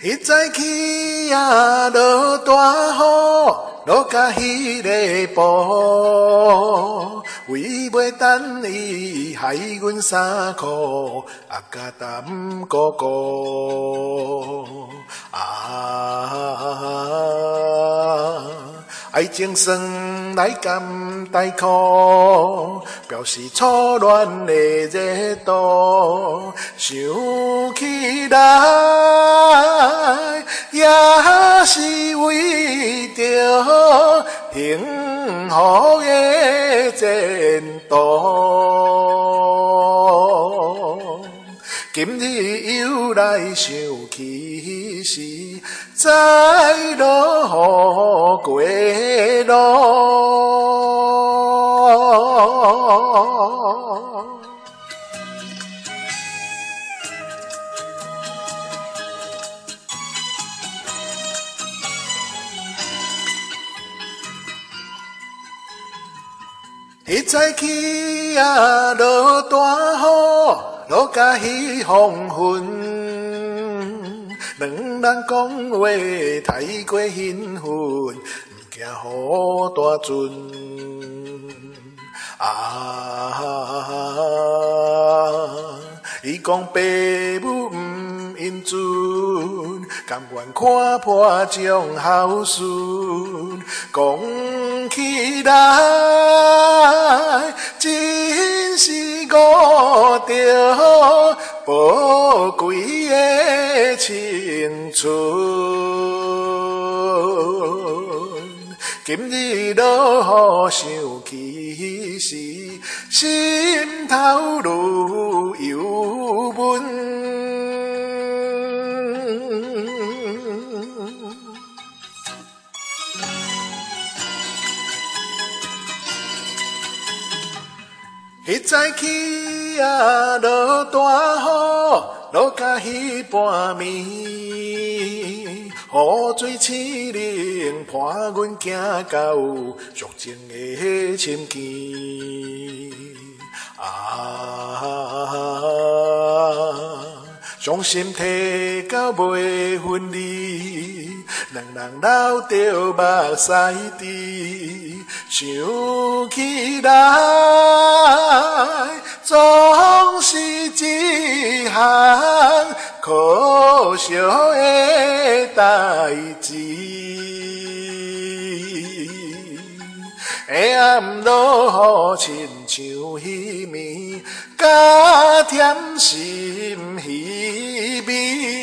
迄早起啊，落大雨，落甲迄个步，为袂等伊害阮衫裤，啊甲淡糊糊爱情算来甘带苦，表示初恋的热度，想起来也是为着幸福的前途。今日又来想起时，再落雨过路。迄早起啊，落大雨，落甲迄黄昏，两人讲话太过兴奋，毋惊雨大阵。伊讲爸母毋应准，甘愿看破种孝顺，讲起来真是误着宝贵的青春。今日落雨想起时，心头愈忧闷。迄早起啊，落大雨，落甲迄半暝，雨水凄冷，伴阮行到俗情的深涧。伤心提到袂分离，两人流着目屎滴，想起来总是一项可惜的代志。黑暗落雨，亲像迄暝，加添心稀微。